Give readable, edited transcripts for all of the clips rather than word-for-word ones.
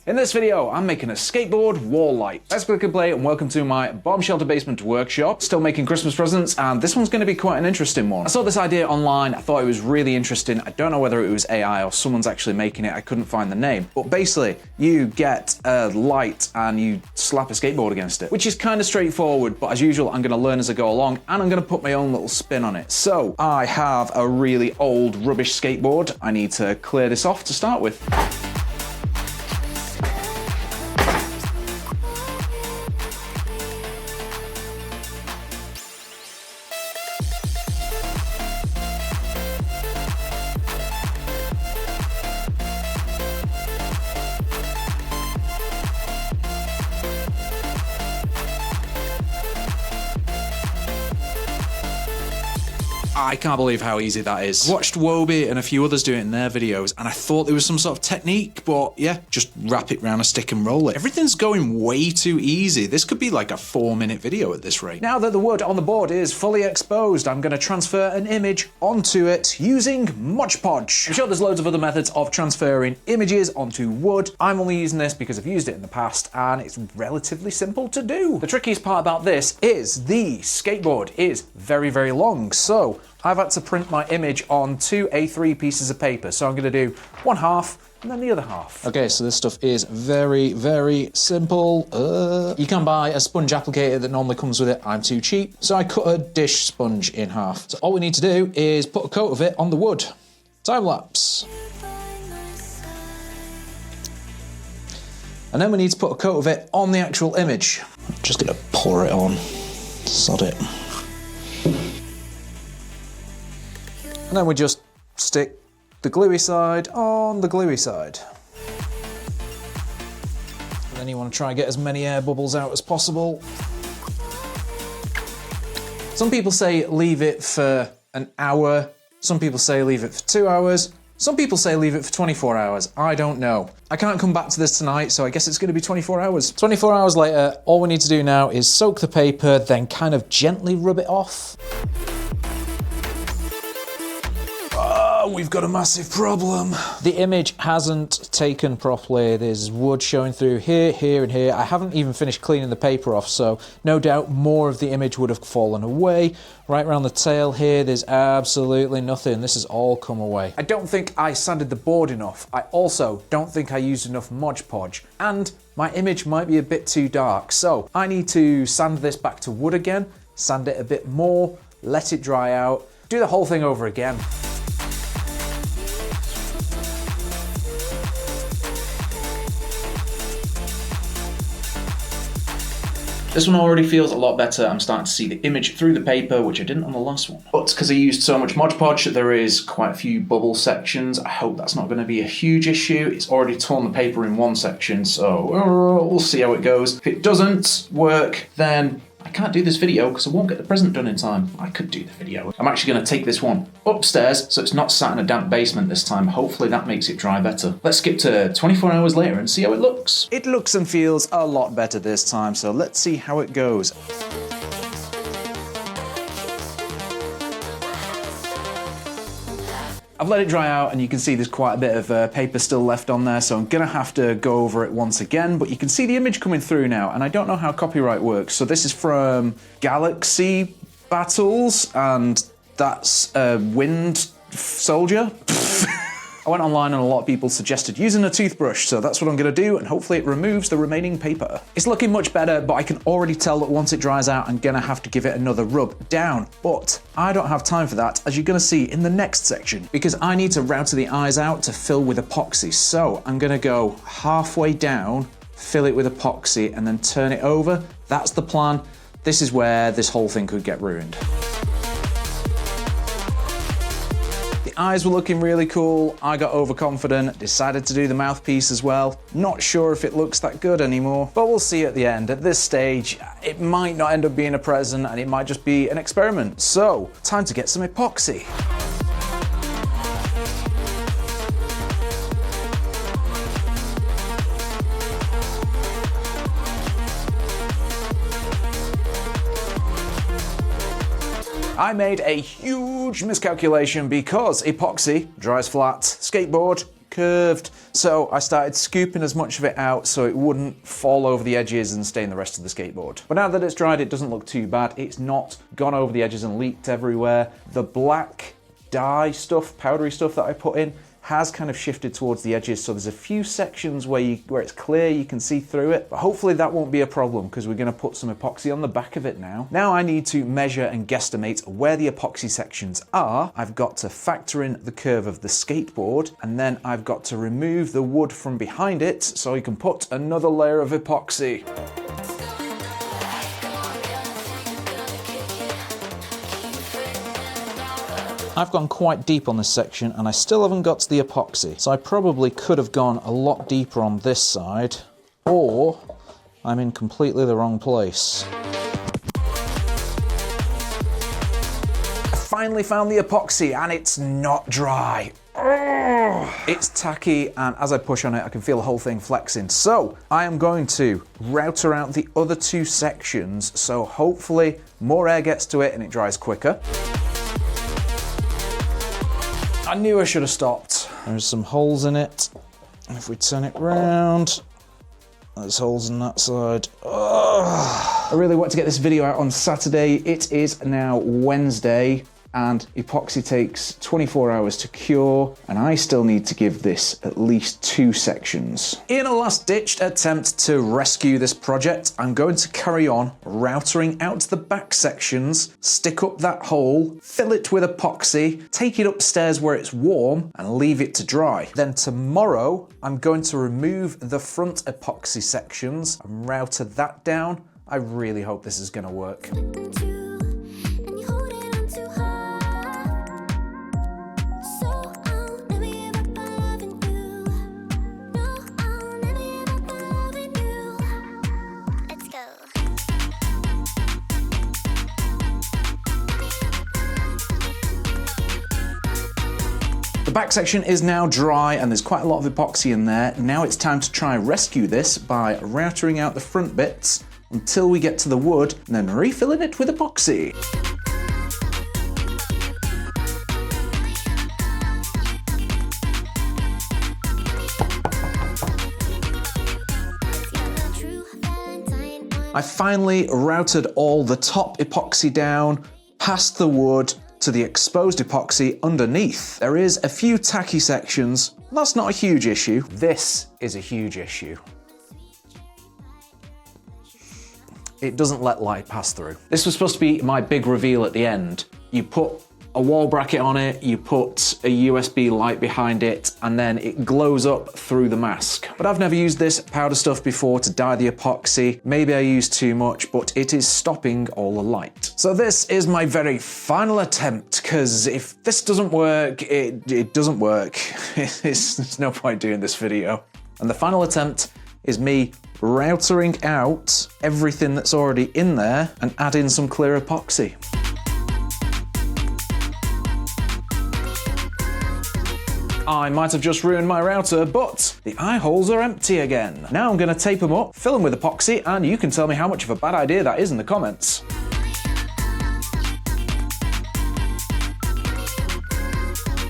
In this video, I'm making a skateboard wall light. Let's click and play and welcome to my bomb shelter basement workshop. Still making Christmas presents, and this one's gonna be quite an interesting one. I saw this idea online, I thought it was really interesting. I don't know whether it was AI or someone's actually making it, I couldn't find the name. But basically, you get a light and you slap a skateboard against it, which is kind of straightforward, but as usual, I'm gonna learn as I go along, and I'm gonna put my own little spin on it. So, I have a really old rubbish skateboard. I need to clear this off to start with. I can't believe how easy that is. I watched Wobie and a few others do it in their videos, and I thought there was some sort of technique, but yeah, just wrap it around a stick and roll it. Everything's going way too easy. This could be like a 4-minute video at this rate. Now that the wood on the board is fully exposed, I'm gonna transfer an image onto it using Mod Podge. I'm sure there's loads of other methods of transferring images onto wood. I'm only using this because I've used it in the past, and it's relatively simple to do. The trickiest part about this is the skateboard is very, very long, so I've had to print my image on 2 A3 pieces of paper, so I'm going to do one half and then the other half. Okay, so this stuff is very, very simple. You can buy a sponge applicator that normally comes with it. I'm too cheap, so I cut a dish sponge in half. So all we need to do is put a coat of it on the wood. Time lapse. And then we need to put a coat of it on the actual image. I'm just going to pour it on. Sod it. And then we just stick the gluey side on the gluey side. And then you want to try and get as many air bubbles out as possible. Some people say leave it for an hour. Some people say leave it for 2 hours. Some people say leave it for 24 hours. I don't know. I can't come back to this tonight, so I guess it's going to be 24 hours. 24 hours later, all we need to do now is soak the paper, then kind of gently rub it off. We've got a massive problem. The image hasn't taken properly. There's wood showing through here, here, and here. I haven't even finished cleaning the paper off, so no doubt more of the image would have fallen away. Right around the tail here, there's absolutely nothing. This has all come away. I don't think I sanded the board enough. I also don't think I used enough Mod Podge, and my image might be a bit too dark, so I need to sand this back to wood again, sand it a bit more, let it dry out, do the whole thing over again. This one already feels a lot better. I'm starting to see the image through the paper, which I didn't on the last one. But because I used so much Mod Podge, there is quite a few bubble sections. I hope that's not going to be a huge issue. It's already torn the paper in one section, so we'll see how it goes. If it doesn't work, then I can't do this video because I won't get the present done in time. I could do the video. I'm actually going to take this one upstairs so it's not sat in a damp basement this time. Hopefully that makes it dry better. Let's skip to 24 hours later and see how it looks. It looks and feels a lot better this time, so let's see how it goes. I've let it dry out and you can see there's quite a bit of paper still left on there, so I'm gonna have to go over it once again, but you can see the image coming through now, and I don't know how copyright works. So this is from Galaxy Battles, and that's a wind soldier. I went online and a lot of people suggested using a toothbrush, so that's what I'm gonna do, and hopefully it removes the remaining paper. It's looking much better, but I can already tell that once it dries out, I'm gonna have to give it another rub down. But I don't have time for that, as you're gonna see in the next section, because I need to router the eyes out to fill with epoxy. So I'm gonna go halfway down, fill it with epoxy, and then turn it over. That's the plan. This is where this whole thing could get ruined. Eyes were looking really cool. I got overconfident, decided to do the mouthpiece as well. Not sure if it looks that good anymore, but we'll see at the end. At this stage, it might not end up being a present and it might just be an experiment. So, time to get some epoxy. I made a huge miscalculation because epoxy dries flat, skateboard curved. So I started scooping as much of it out so it wouldn't fall over the edges and stain the rest of the skateboard. But now that it's dried, it doesn't look too bad. It's not gone over the edges and leaked everywhere. The black dye stuff, powdery stuff that I put in, has kind of shifted towards the edges, so there's a few sections where it's clear, you can see through it, but hopefully that won't be a problem because we're going to put some epoxy on the back of it now. Now I need to measure and guesstimate where the epoxy sections are. I've got to factor in the curve of the skateboard, and then I've got to remove the wood from behind it so I can put another layer of epoxy. I've gone quite deep on this section and I still haven't got to the epoxy, so I probably could have gone a lot deeper on this side, or I'm in completely the wrong place. I finally found the epoxy and it's not dry. It's tacky, and as I push on it I can feel the whole thing flexing. So I am going to router out the other two sections so hopefully more air gets to it and it dries quicker. I knew I should have stopped. There's some holes in it. And if we turn it round, there's holes in that side. Ugh. I really want to get this video out on Saturday. It is now Wednesday, and epoxy takes 24 hours to cure, and I still need to give this at least 2 sections. In a last-ditched attempt to rescue this project, I'm going to carry on routering out the back sections, stick up that hole, fill it with epoxy, take it upstairs where it's warm, and leave it to dry. Then tomorrow, I'm going to remove the front epoxy sections and router that down. I really hope this is going to work. The back section is now dry and there's quite a lot of epoxy in there. Now it's time to try and rescue this by routering out the front bits until we get to the wood and then refilling it with epoxy. I finally routed all the top epoxy down, past the wood, to the exposed epoxy underneath. There is a few tacky sections. That's not a huge issue. This is a huge issue. It doesn't let light pass through. This was supposed to be my big reveal at the end. You put a wall bracket on it, you put a USB light behind it, and then it glows up through the mask. But I've never used this powder stuff before to dye the epoxy. Maybe I used too much, but it is stopping all the light. So this is my very final attempt, because if this doesn't work, it doesn't work. There's no point doing this video. And the final attempt is me routering out everything that's already in there and adding some clear epoxy. I might have just ruined my router, but the eye holes are empty again. Now I'm going to tape them up, fill them with epoxy, and you can tell me how much of a bad idea that is in the comments.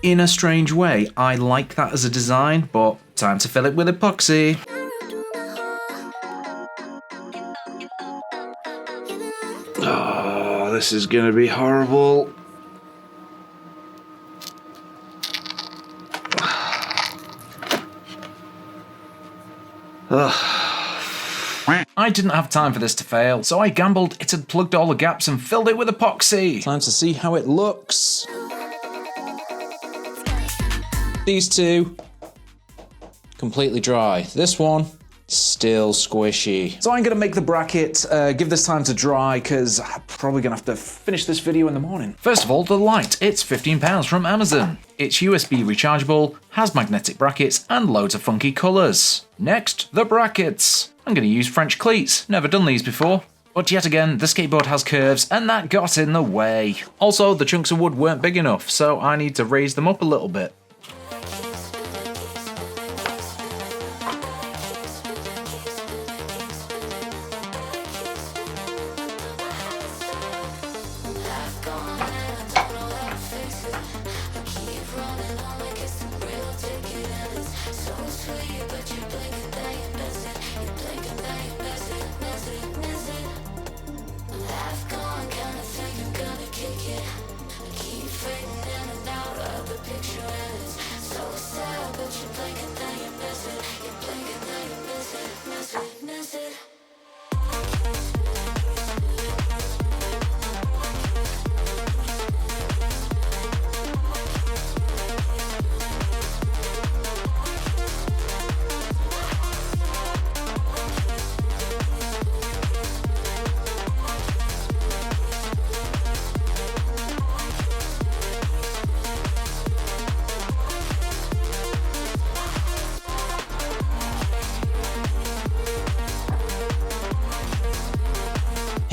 In a strange way, I like that as a design, but time to fill it with epoxy. Oh, this is going to be horrible. I didn't have time for this to fail, so I gambled it had plugged all the gaps and filled it with epoxy. Time to see how it looks. These two, completely dry. This one, still squishy. So I'm gonna make the bracket, give this time to dry, because I'm probably gonna have to finish this video in the morning. First of all, the light. It's £15 from Amazon. It's USB rechargeable, has magnetic brackets, and loads of funky colours. Next, the brackets. I'm gonna use French cleats. Never done these before. But yet again, the skateboard has curves, and that got in the way. Also, the chunks of wood weren't big enough, so I need to raise them up a little bit. So sweet.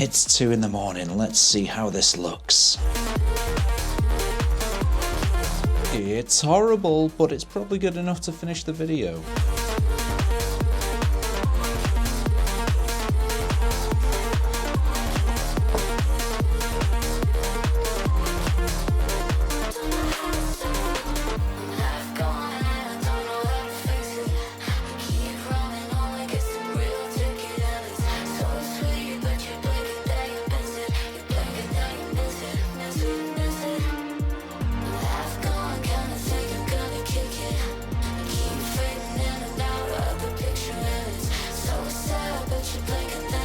It's 2 in the morning. Let's see how this looks. It's horrible, but it's probably good enough to finish the video.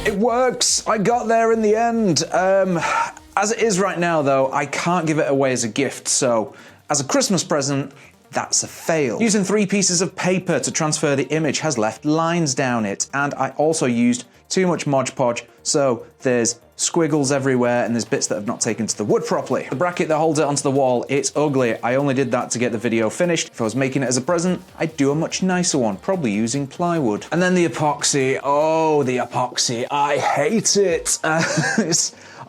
It works! I got there in the end. As it is right now though, I can't give it away as a gift, so as a Christmas present, that's a fail. Using 3 pieces of paper to transfer the image has left lines down it, and I also used too much Mod Podge, so there's squiggles everywhere and there's bits that have not taken to the wood properly. The bracket that holds it onto the wall, it's ugly. I only did that to get the video finished. If I was making it as a present, I'd do a much nicer one, probably using plywood. And then the epoxy. Oh, the epoxy. I hate it.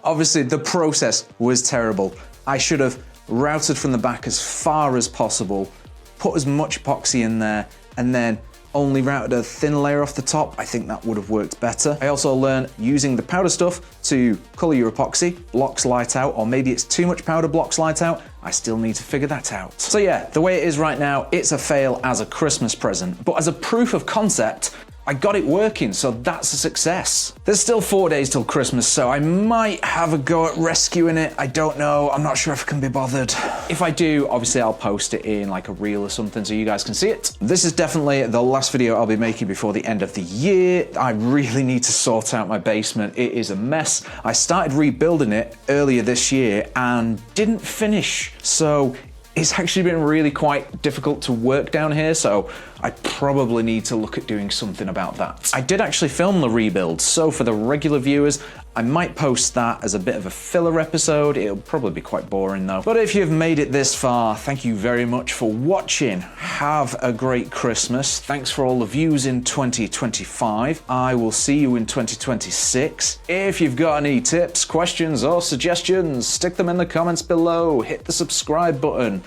Obviously, the process was terrible. I should have routed from the back as far as possible, put as much epoxy in there, and then only routed a thin layer off the top. I think that would have worked better. I also learned using the powder stuff to color your epoxy, blocks light out, or maybe it's too much powder blocks light out. I still need to figure that out. So yeah, the way it is right now, it's a fail as a Christmas present, but as a proof of concept, I got it working, so that's a success. There's still 4 days till Christmas, so I might have a go at rescuing it. I don't know, I'm not sure if I can be bothered. If I do, obviously I'll post it in like a reel or something so you guys can see it. This is definitely the last video I'll be making before the end of the year. I really need to sort out my basement. It is a mess. I started rebuilding it earlier this year and didn't finish, so it's actually been really quite difficult to work down here, so I probably need to look at doing something about that. I did actually film the rebuild, so for the regular viewers, I might post that as a bit of a filler episode. It'll probably be quite boring though. But if you've made it this far, thank you very much for watching. Have a great Christmas. Thanks for all the views in 2025. I will see you in 2026. If you've got any tips, questions, or suggestions, stick them in the comments below. Hit the subscribe button,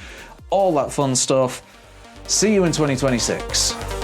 all that fun stuff. See you in 2026.